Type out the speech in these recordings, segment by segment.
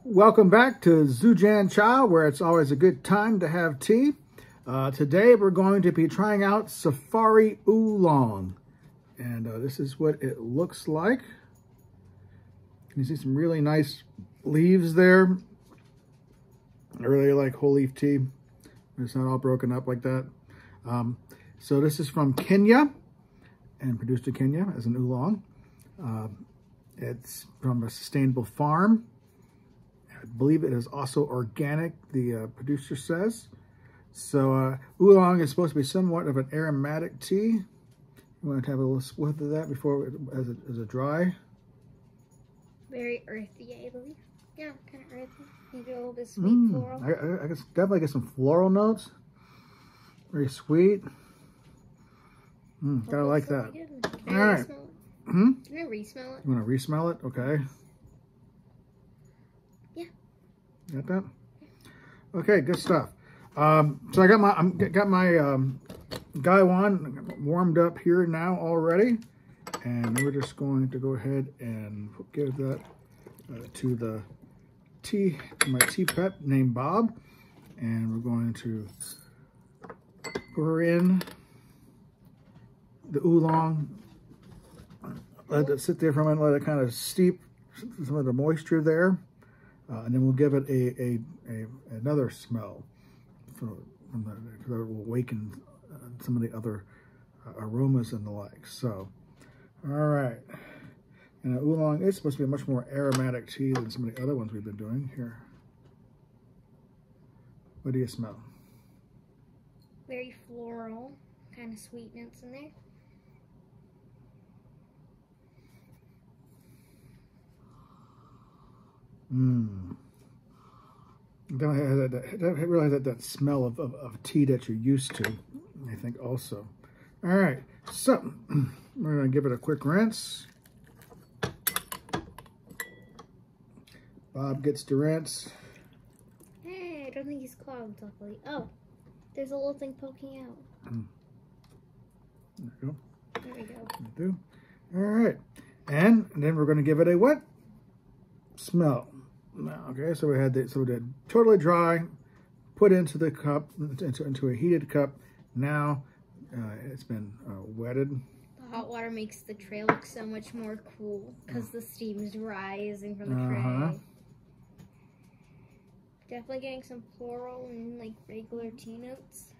Welcome back to Zujan Cha, where it's always a good time to have tea. Today we're going to be trying out Safari Oolong. And this is what it looks like. You see some really nice leaves there. I really like whole leaf tea. It's not all broken up like that. So this is from Kenya and produced in Kenya as an oolong. It's from a sustainable farm. I believe it is also organic, the producer says. So oolong is supposed to be somewhat of an aromatic tea. You want to have a little swift of that before as a dry. Very earthy, I believe. Yeah, kind of earthy. Maybe a little bit sweet floral. I guess definitely get some floral notes. Very sweet. Gotta like that. All right. Can I re-smell it? You want to re-smell it? Okay. Yeah. Got that? Okay, good stuff. So I got my Gaiwan warmed up here now already, and we're just going to go ahead and give that to my tea pet named Bob, and we're going to pour in the oolong. Let it sit there for a minute, let it kind of steep some of the moisture there, and then we'll give it another smell, because it will awaken some of the other aromas and the like. So, all right. And oolong is supposed to be a much more aromatic tea than some of the other ones we've been doing here. What do you smell? Very floral, kind of sweet notes in there. Don't realize that smell of tea that you're used to, I think also. All right, so we're gonna give it a quick rinse. Bob gets to rinse. Hey, I don't think he's clogged, luckily. Oh, there's a little thing poking out. There we go. There we go. Do. All right, and then we're gonna give it a what? Smell. Okay, so we did totally dry, put into the cup, into a heated cup. Now it's been wetted. The hot water makes the tray look so much more cool because the steam is rising from the tray. Definitely getting some floral and like regular tea notes.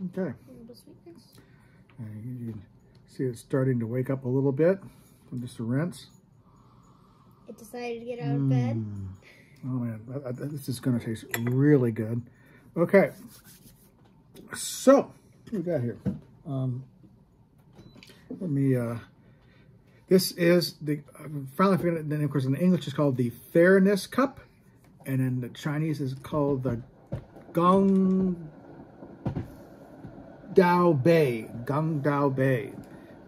Okay. A little sweetness. You can see it's starting to wake up a little bit from just a rinse. It decided to get out of bed. Oh man, this is going to taste really good. Okay, so what we got here? Let me. This is the finally figured it. Then of course in English it's called the Fairness Cup, and in the Chinese is called the Gong Dao Bei.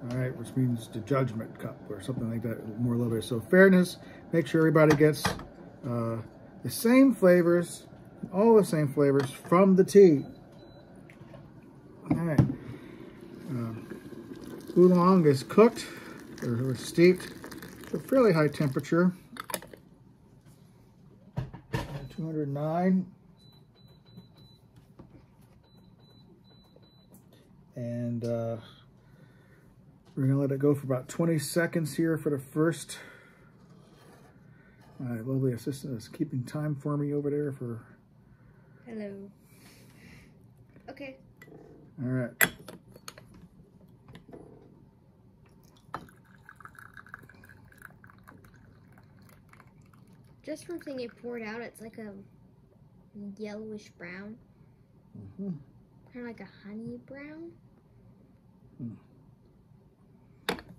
All right, which means the Judgment Cup or something like that, more a little bit. So fairness, make sure everybody gets the same flavors, all the same flavors from the tea. All right, oolong is cooked or steeped to a fairly high temperature, 209. And we're gonna let it go for about 20 seconds here for the first. My lovely assistant is keeping time for me over there for. Hello. Okay. All right. Just from seeing it poured out, it's like a yellowish brown. Kind of like a honey brown.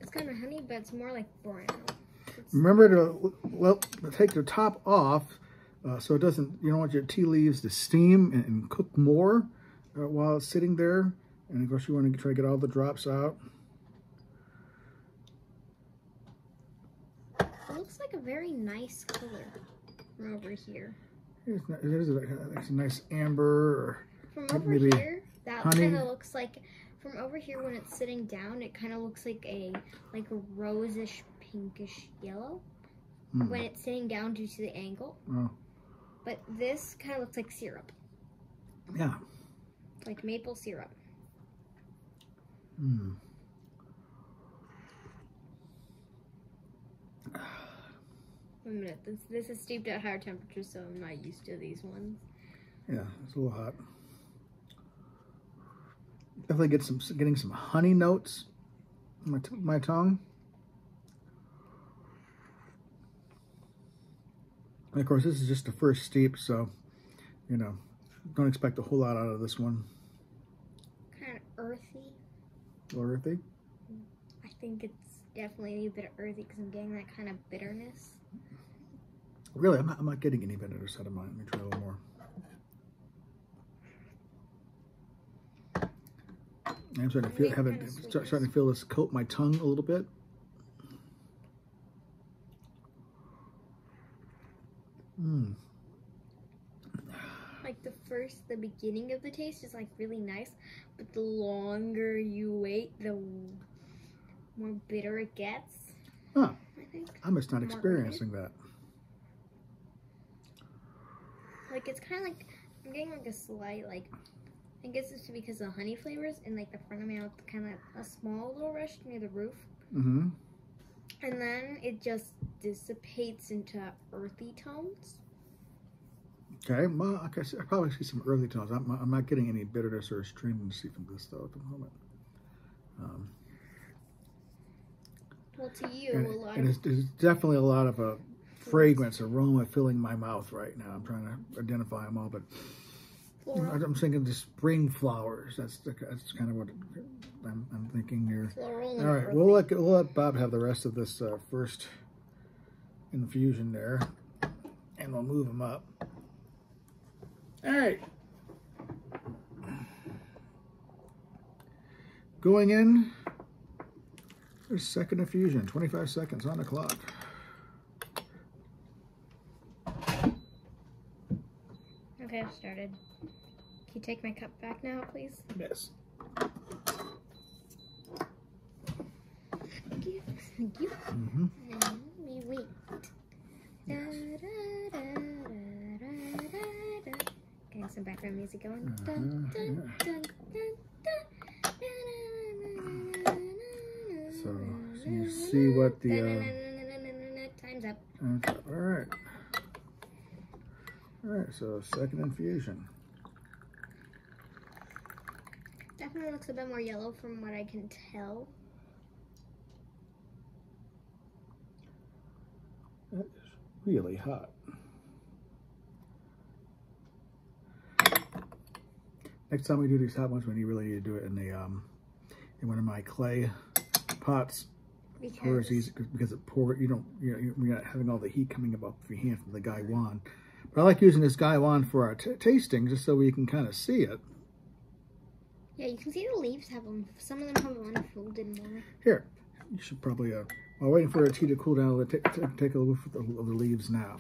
It's kind of honey, but it's more like brown. Remember to take the top off so it doesn't, you don't want your tea leaves to steam and cook more while it's sitting there. And of course you want to try to get all the drops out. It looks like a very nice color from over here. It is a nice amber or from over maybe here. That honey. kind of looks like From over here, when it's sitting down, it kind of looks like a rosish, pinkish yellow. When it's sitting down due to the angle. Oh. But this kind of looks like syrup. Yeah. Like maple syrup. Mm. Wait a minute, this is steeped at higher temperatures, so I'm not used to these ones. Yeah, it's a little hot. Definitely getting some honey notes on my, my tongue. And of course, this is just the first steep, so, you know, don't expect a whole lot out of this one. Kind of earthy. A little earthy? I think it's definitely a bit earthy because I'm getting that kind of bitterness. Really, I'm not getting any bitterness out of mine. Let me try a little more. I'm starting to feel this coat my tongue a little bit. Mm. Like the beginning of the taste is like really nice, but the longer you wait, the more bitter it gets. Huh. I think. I'm just not experiencing that. Like it's kind of like I'm getting like a slight I guess it's because of the honey flavors and like the front of my mouth, kind of a small little rush near the roof. Mm-hmm. And then it just dissipates into earthy tones. Okay, well, I probably see some early tones. I'm not getting any bitterness or stringency from this though at the moment. Well, to you, there's definitely a lot of fragrance, aroma filling my mouth right now. I'm trying to identify them all, but I'm thinking the spring flowers. That's kind of what I'm thinking here. Floral. All right, we'll let Bob have the rest of this first infusion there, and we'll move him up. All right, going in. There's second infusion. 25 seconds on the clock. Okay, I've started. Can you take my cup back now, please? Yes. Thank you. Thank you. Mm-hmm. And we wait. Yes. Getting some background music going. So you see what the time's up. okay, all right. All right, so second infusion. Definitely looks a bit more yellow from what I can tell. That is really hot. Next time we do these hot ones, we really need to do it in the in one of my clay pots. Because it pours, you're not having all the heat coming up off your hand from the gaiwan. But I like using this gaiwan for our tasting, just so we can kind of see it. Yeah, you can see the leaves have them. Some of them have unfolded more. Here, you should probably, while waiting for the tea to cool down, take a look at the leaves now.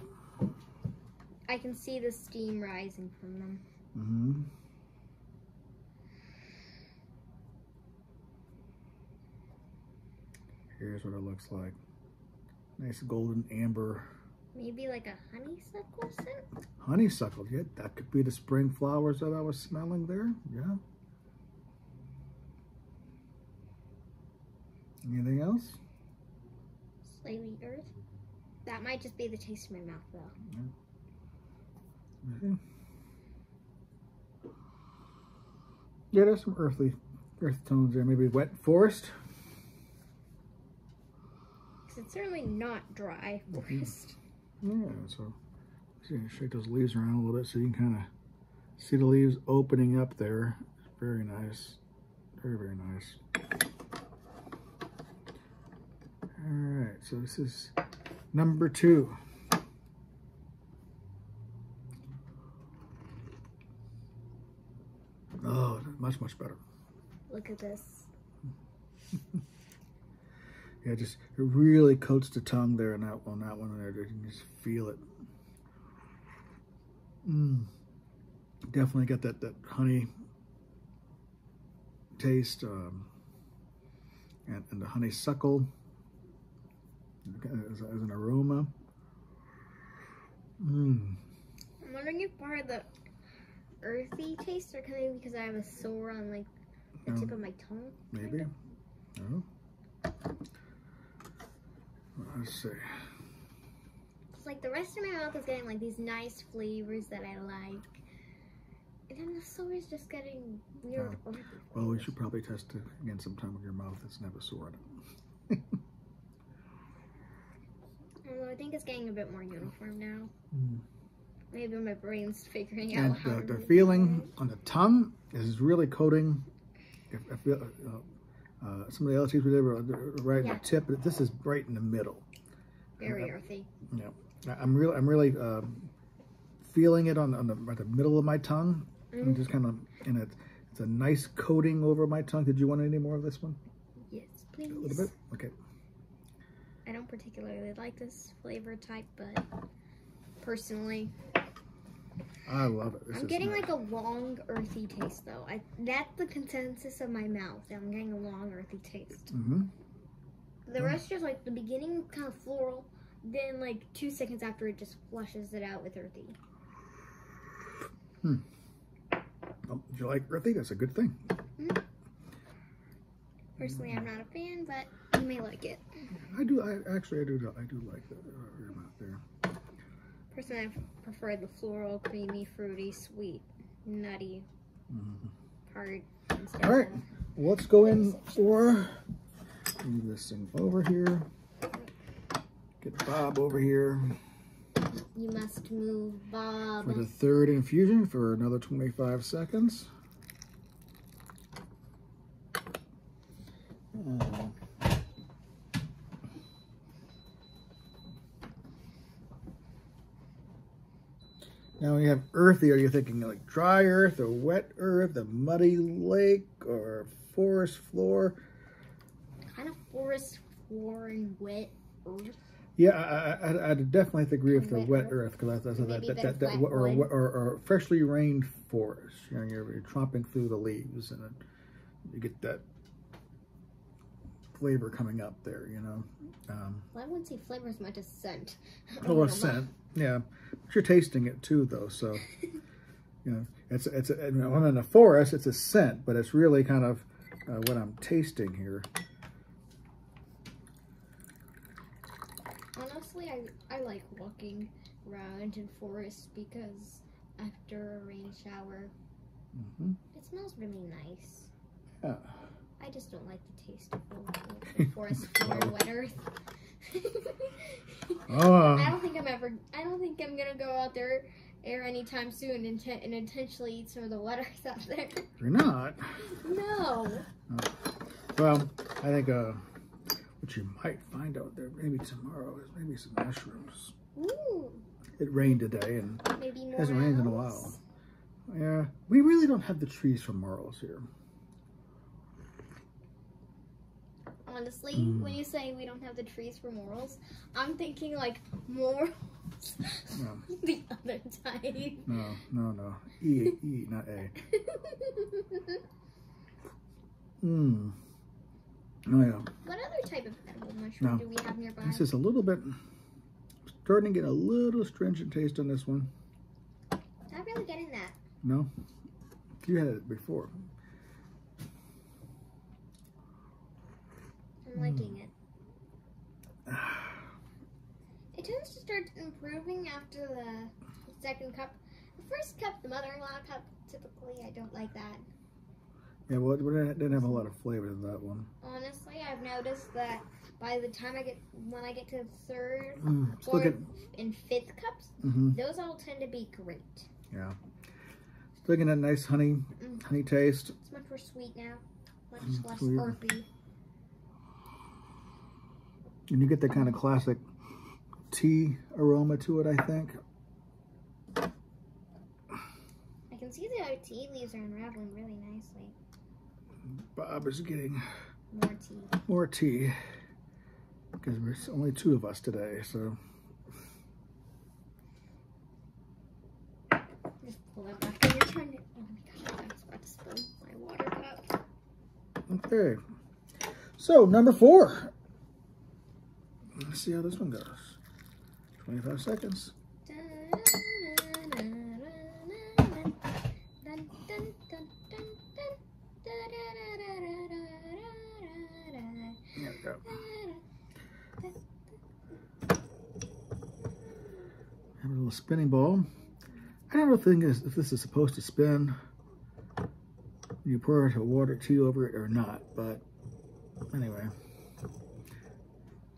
I can see the steam rising from them. Mm-hmm. Here's what it looks like. Nice golden amber. Maybe like a honeysuckle scent? Honeysuckle, yeah, that could be the spring flowers that I was smelling there, yeah. Anything else? Slightly earth. That might just be the taste in my mouth, though. Yeah. Yeah, there's some earth tones there. Maybe wet forest. It's certainly not dry forest. Yeah, so shake those leaves around a little bit so you can kind of see the leaves opening up there. It's very nice. Very, very nice. All right, so this is number 2. Oh, much, much better. Look at this. Yeah, it really coats the tongue there on that one there. You can just feel it. Definitely got that honey taste, and the honeysuckle as an aroma. I'm wondering if part of the earthy taste are coming because I have a sore on like the tip of my tongue. Maybe. Oh. Let's see. It's like the rest of my mouth is getting like these nice flavors that I like. And then the sore is just getting weird. Well, we should probably test it again sometime when your mouth is never sore on it. Although I think it's getting a bit more uniform now. Maybe my brain's figuring out And how the feeling on the tongue is really coating. I feel, some of the other teas we did were right in the tip, but this is right in the middle. Very earthy. Yeah, I'm really feeling it on the middle of my tongue. I'm just kind of it's a nice coating over my tongue. Did you want any more of this one? Yes, please. A little bit. Okay. I don't particularly like this flavor type, but personally, I love it. I'm getting like a long, earthy taste, though. That's the consensus of my mouth. I'm getting a long, earthy taste. The rest is like the beginning, kind of floral. Then, like 2 seconds after, it just flushes it out with earthy. Well, if you like earthy, that's a good thing. Personally, I'm not a fan, but you may like it. I do like the amount there. Personally, I prefer the floral, creamy, fruity, sweet, nutty part. All right, let's go in for, move this thing over here. Get Bob over here. You must move, Bob. For the third infusion for another 25 seconds. Now when you have earthy, are you thinking like dry earth or wet earth, a muddy lake or forest floor? Kind of forest floor and wet earth. Yeah, I'd definitely agree with the wet earth because or freshly rained forest. You know, you're tromping through the leaves and you get that flavor coming up there. You know. Well, I wouldn't say flavor as much as scent. Oh, scent. Yeah, but you're tasting it too, though. So, you know, when I'm in a forest, it's a scent, but it's really kind of what I'm tasting here. Honestly, I like walking around in forests because after a rain shower, it smells really nice. Yeah. I just don't like the taste of the forest floor and wet earth. I don't think I'm gonna go out there anytime soon and intentionally eat some of the wet earth out there. You're not? No. Well, I think what you might find out there maybe tomorrow is maybe some mushrooms. Ooh. It rained today and maybe more it hasn't rained in a while. Yeah, we really don't have the trees for morels here. Honestly, when you say we don't have the trees for morels, I'm thinking like morels. No. The other type. No. E, not A. Oh yeah. What other type of edible mushroom do we have nearby? This is a little bit, starting to get a little stringent taste on this one. Not really getting that. No? You had it before. I'm liking it. It tends to start improving after the second cup. The first cup, the mother-in-law cup, typically I don't like that. Yeah, well, it didn't have a lot of flavor in that one. Honestly, I've noticed that by the time when I get to third and fifth cups, those all tend to be great. Yeah. Still getting that nice honey taste. It's much more sweet now. Much less earthy. And you get that kind of classic tea aroma to it, I think. I can see the tea leaves are unraveling really nicely. Bob is getting more tea. Because there's only 2 of us today, so. Just pull that back and you're trying to. Oh my gosh, I was about to spill my water cup. Okay. So, number 4. Let's see how this one goes. 25 seconds. There we go. Have a little spinning ball. I don't know if this is supposed to spin when you pour a water tea over it or not, but anyway.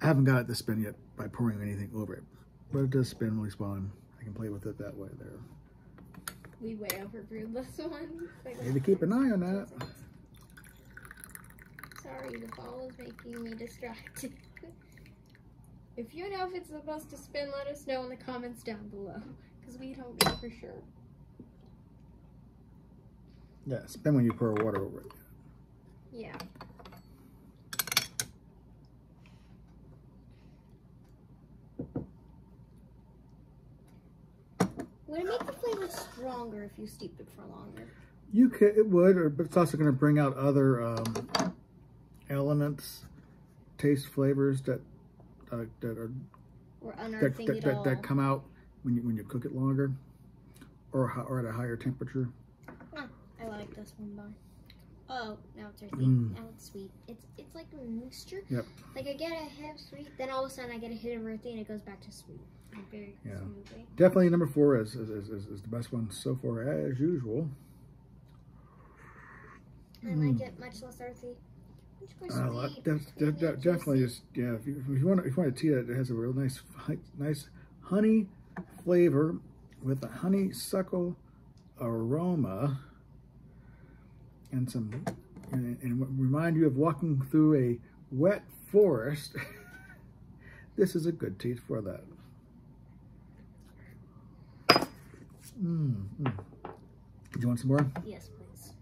I haven't got it to spin yet by pouring anything over it, but it does spin really fun. I can play with it that way there. We way overbrewed this one. Need to keep an eye on that. Sorry, the ball is making me distracted. If you know if it's supposed to spin, let us know in the comments down below, because we don't know for sure. Yeah, spin when you pour water over it. Yeah. Would it make the flavor stronger if you steeped it for longer? You could, it would, but it's also going to bring out other elements, taste flavors that are or unearthing it all. that come out when you cook it longer, or at a higher temperature. Oh, I like this one though. Oh, now it's earthy. Now it's sweet. It's like a mixture. Yep. Like I get a hit of sweet, then all of a sudden I get a hit of earthy, and it goes back to sweet. Like very smoothly. Definitely number 4 is the best one so far as usual. I like it much less earthy. Much more sweet. Definitely just if you want a tea that has a real nice honey flavor with a honeysuckle aroma and remind you of walking through a wet forest. This is a good tea for that. Do you want some more? Yes, please.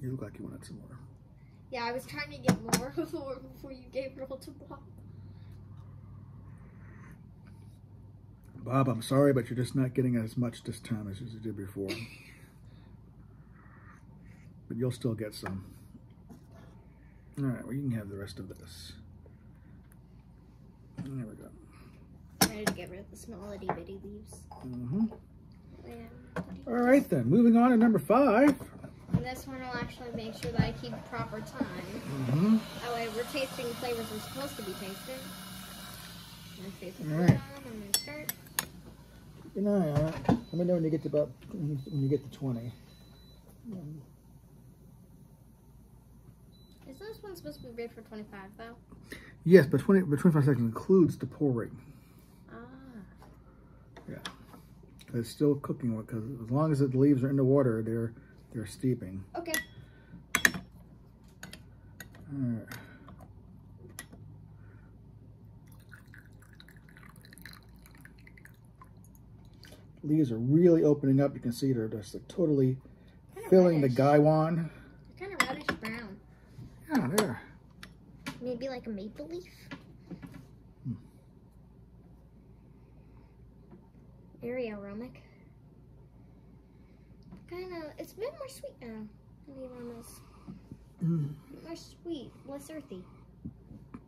You look like you wanted some more. Yeah, I was trying to get more before you gave it all to Bob. Bob, I'm sorry, but you're just not getting as much this time as you did before. But you'll still get some. All right, well, you can have the rest of this. There we go. Ready to get rid of the small itty bitty leaves. All right, then. Moving on to number 5. And this one will actually make sure that I keep proper time. That way we're tasting flavors we're supposed to be tasting. All right. I'm going to start. Keep an eye on it. Let me know when you get to when you get to 20. Is this one supposed to be ready for 25 though? Yes, but 25 seconds includes the pouring. Ah. Yeah. It's still cooking because as long as the leaves are in the water, they're steeping. Okay. All right. Leaves are really opening up. You can see they're just like totally filling reddish. the gaiwan. They're kind of reddish brown. Yeah, there. Maybe like a maple leaf. Very aromatic. Kind of, it's a bit more sweet now. The aromas. More sweet, less earthy.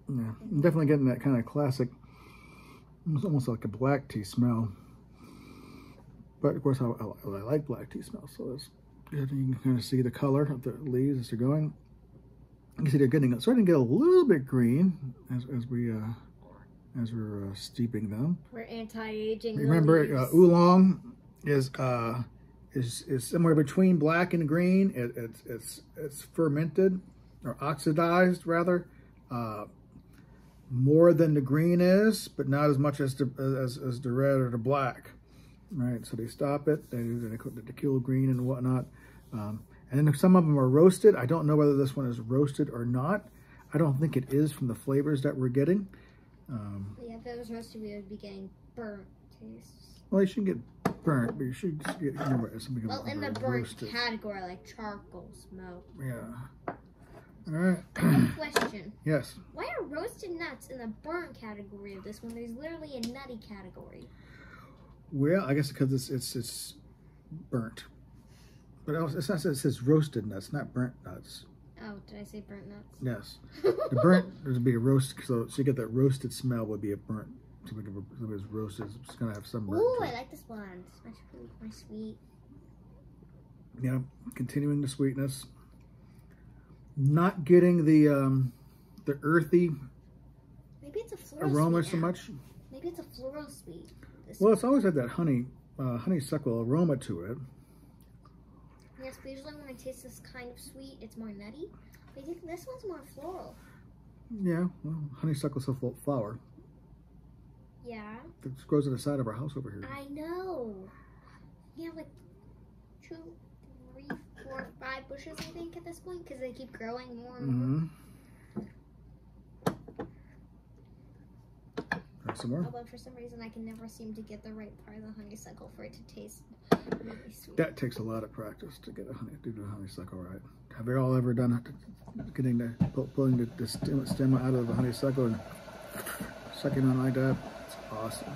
Yeah, I'm definitely getting that kind of classic, it's almost like a black tea smell. But of course, I like black tea smell, so it's good. You can kind of see the color of the leaves as they're going. You can see they're starting to get a little bit green as we're steeping them. We're anti-aging. Remember, oolong is somewhere between black and green. It's fermented or oxidized rather, more than the green is, but not as much as the red or the black. Right, so they stop it. They kill green and whatnot. And then some of them are roasted. I don't know whether this one is roasted or not. I don't think it is from the flavors that we're getting. Yeah, if it was roasted, we would be getting burnt tastes. Well, you shouldn't get burnt, but you should get something. Well, in the burnt category, like charcoal smoke. Yeah. All right. Question. Yes. Why are roasted nuts in the burnt category of this one? There's literally a nutty category. Well, I guess because it's burnt. But it says roasted nuts, not burnt nuts. Oh, did I say burnt nuts? Yes. The burnt would be a roast, so you get that roasted smell would be a burnt. Something is roasted, it's gonna have some burnt. Ooh, I like this one. It's my sweet. Yeah, continuing the sweetness. Not getting the earthy Maybe it's a floral aroma sweet so now. much. Maybe it's a floral sweet. Well, it's always had that honeysuckle aroma to it. Yes, but usually when I taste this kind of sweet, it's more nutty. But I think this one's more floral. Yeah, well, honeysuckle's a flower. Yeah. It grows at the side of our house over here. I know. You have like 2, 3, 4, 5 bushes, I think, at this point, because they keep growing more and more. Some more? Although for some reason I can never seem to get the right part of the honeysuckle for it to taste really sweet. That takes a lot of practice to get do the honeysuckle right. Have you all ever done pulling the stem out of the honeysuckle and sucking on like that? It's awesome.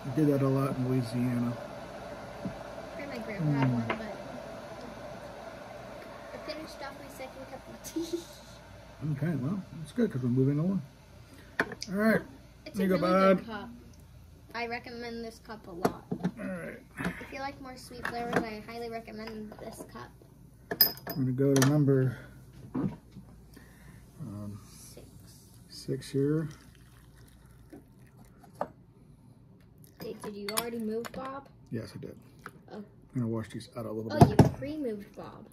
I did that a lot in Louisiana. My grandpa had one, but I finished off my second cup of tea. Okay, well, that's good because we're moving on. All right. It's a really good cup. I recommend this cup a lot. All right. If you like more sweet flavors, I highly recommend this cup. I'm going to go to number 6 here. Did you already move, Bob? Yes, I did. Oh. I'm going to wash these out a little bit. bit. Oh, you pre-moved, Bob.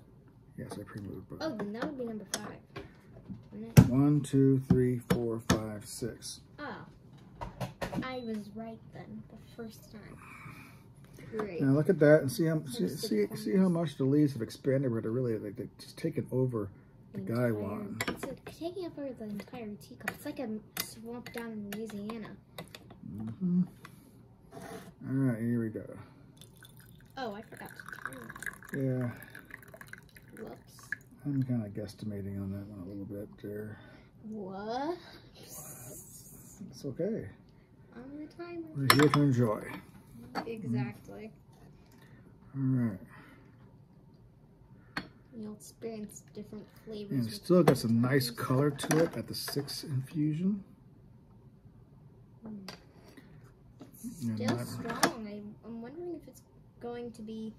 Yes, I pre-moved Bob. Oh, then that would be number 5. 1, 2, 3, 4, 5, 6. Oh, I was right then the first time. Great. Now look at that and see how much the leaves have expanded. Where they're really they've just taken over the gaiwan. It's like taking over the entire teacup. It's like a swamp down in Louisiana. All right, here we go. Oh, I forgot to turn that. Yeah. Whoops. I'm kind of guesstimating on that one a little bit there. What? It's okay. On the timer. We're here to enjoy. Exactly. All right. You'll experience different flavors. And it's still got some nice color to it at the 6 infusion. Still strong. I'm wondering if it's going to be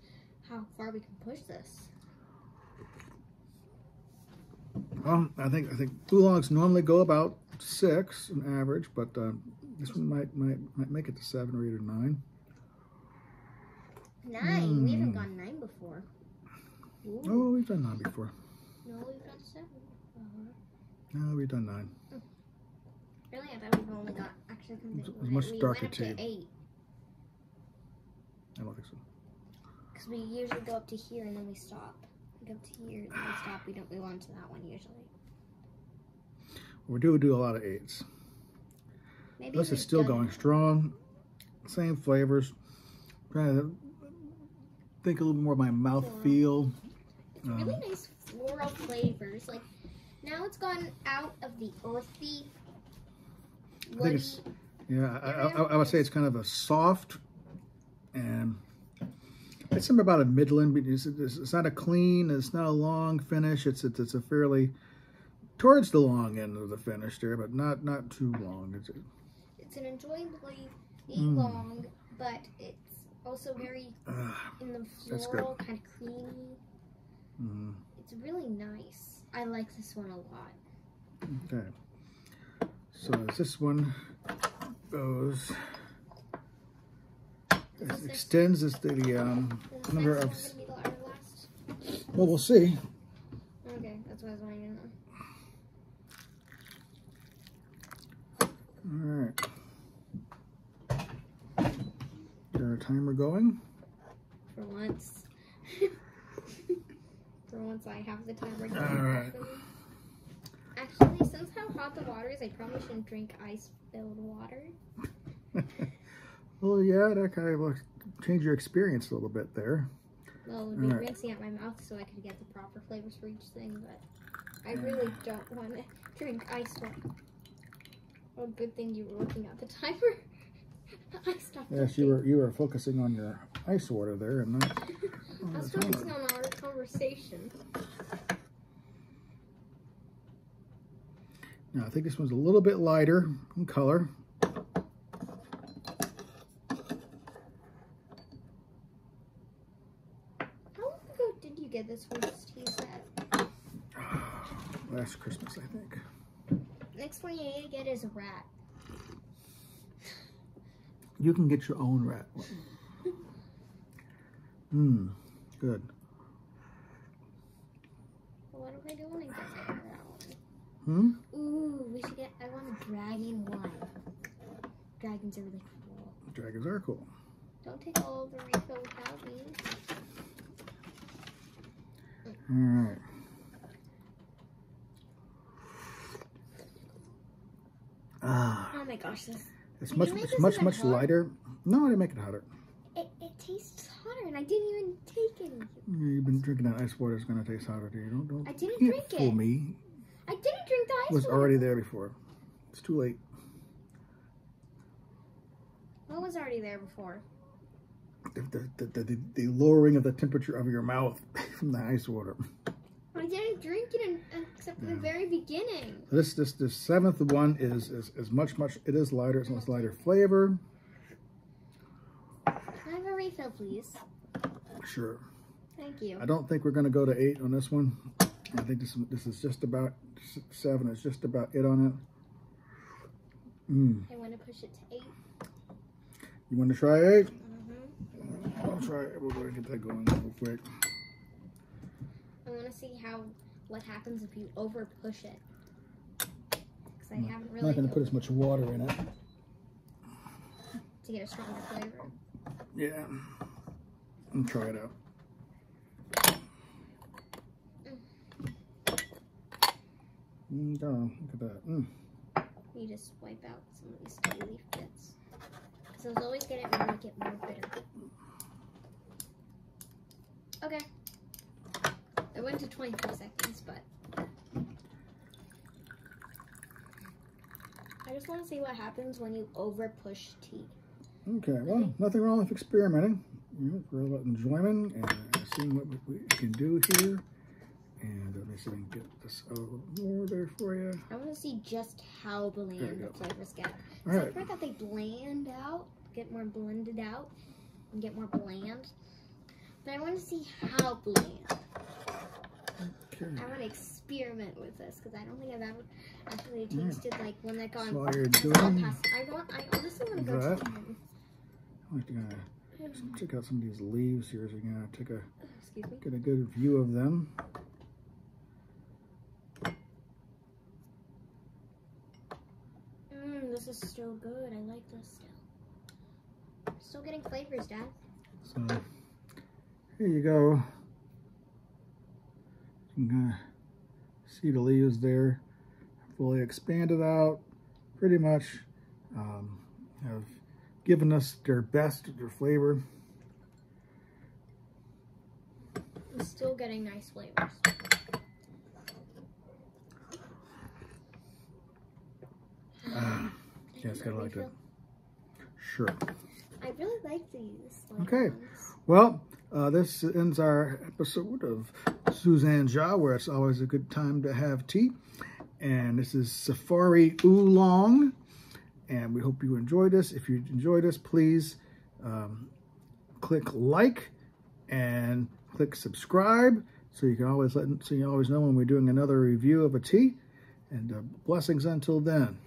how far we can push this. I think oolongs normally go about 6 on average, but this one might make it to 7 or 8 or 9. 9. We haven't gone 9 before. Ooh. Oh, we've done 9 before. No, we've done 7 before. No, we've done 9. Really? I thought we've only got It was much darker tea. We went up to 8. I don't think so. Because we usually go up to here and then we stop. We go up to here and then we stop. We don't go on to that one usually. We do a lot of 8s. Maybe this is still going strong. Same flavors. Trying to think a little more of my mouth feel. It's really nice floral flavors. Like now it's gone out of the earthy. I think it's I would say it's kind of a soft and it's something about a midland. It's not a clean. It's not a long finish. It's a fairly towards the long end of the finish there, but not too long. It's an enjoyably long, but it's also very in the floral, kind of creamy. It's really nice. I like this one a lot. Okay. So as this one goes, it extends the number of. Well, we'll see. Okay, that's what I was wanting to know. All right. Got our timer going. For once. For once I have the timer going. All right. Actually, since how hot the water is, I probably shouldn't drink ice-filled water. Well, yeah, that kind of will change your experience a little bit there. Well, it would be rinsing out my mouth so I could get the proper flavors for each thing, but I really don't want to drink ice water. Oh, good thing you were looking at the timer. I stopped. Yes, you were focusing on your ice water there, and not I was focusing on our conversation. Now, I think this one's a little bit lighter in color. How long ago did you get this horse tea set? Last Christmas, I think. Next one you need to get is a rat. You can get your own rat. Good. What are we doing to get that one? Ooh, we should get, I want a dragon one. Dragons are really cool. Dragons are cool. Don't take all of the refill without me. Alright. Oh my gosh, it's much lighter. No, I didn't make it hotter. It tastes hotter, and I didn't even take any. You've been drinking that ice water. It's going to taste hotter to you. Don't. I didn't You drink can't fool it. me. I didn't drink the ice It was water. already there before. It's too late. What was already there before? The lowering of the temperature of your mouth from the ice water. I didn't drink it except for the very beginning. This seventh one is much. It is lighter. It's much lighter flavor. Can I have a refill, please? Sure. Thank you. I don't think we're going to go to 8 on this one. I think this is just about 7. It's just about it on it. I want to push it to 8. You want to try 8? Mm-hmm. I'll try it. We're going to get that going real quick. I want to see what happens if you over push it. Because I haven't really. I'm not going to put as much water in it. To get a stronger flavor. Yeah. And try it out. Look at that. You just wipe out some of these tea leaf bits. Because I was always going to make it more bitter. Okay. It went to 24 seconds, but I just want to see what happens when you over push tea. Okay, well, nothing wrong with experimenting. You know, for a little enjoyment and seeing what we can do here. And let me see if we can get this a little more there for you. I want to see just how bland the flavors get. All right. I've heard that they bland out, get more blended out, and get more bland. But I want to see how bland. Okay. I want to experiment with this because I don't think I've ever actually tasted like one that got While you're past. doing I honestly want to go that, to 10. I'm going to check out some of these leaves here so you can take a Excuse me. get a good view of them. This is still good. I like this still. Still getting flavors, Dad. So here you go. You can see the leaves there, fully expanded out. Pretty much have given us their best, their flavor. I'm still getting nice flavors. Yes, I like it. Sure. I really like these. Okay. Well, this ends our episode of Suzanne Ja, where it's always a good time to have tea. And this is Safari Oolong. And we hope you enjoyed this. If you enjoyed this, please click like and click subscribe so you can always know when we're doing another review of a tea. And blessings until then.